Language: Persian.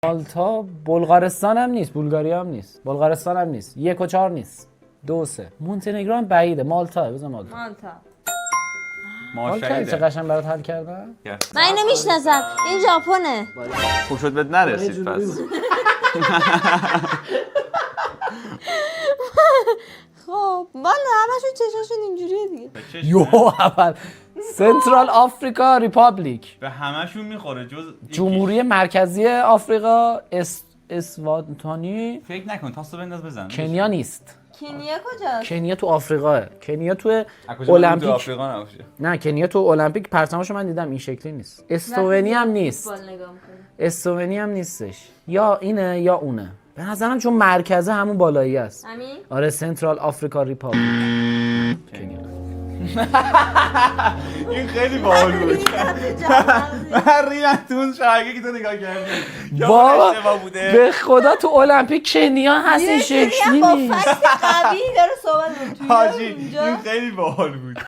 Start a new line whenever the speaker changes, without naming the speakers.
مالتا بلغارستان هم نیست، بولگاریا هم نیست، بلغارستان هم نیست، 1 و 4 نیست، 2 و 3. مونتنگرو هم بعیده. مالتا بزن مالتا. حال کردی چه قشنگ برات حل کردم؟
من اینو میشناسم، این ژاپنه.
خوب شد بهت نرسید پس.
خب والا همشون چشاشون اینجوریه دیگه.
یو اول سنترال آفریقا ریپابلیک،
به همشون میخوره جز
جمهوری مرکزی آفریقا، اسواتانی.
فکر نکن تاستو بنداز بزن.
کنیا نیست.
کنیا کجاست؟
کنیا تو آفریقاه. کنیا تو
تو
المپیک.
آفریقا نباشه.
نه کنیا تو المپیک پرچماشو من دیدم این شکلی نیست. استونی هم نیست. استونی هم نیستش. یا اینه یا اونه. به نظرم چون مرکزه همون بالایی است.
همین؟
آره سنترال آفریقا ریپابلیک. کنیا.
این خیلی باحال بود. من ریدم تو اون شاگردی که تو نگاه کردی.
بابا
اشتباه بوده.
به خدا تو المپیک کنیا هست این شکلی
با
نیست.
فکت قوی داره صحبت می‌کنه.
حاجی این خیلی باحال بود.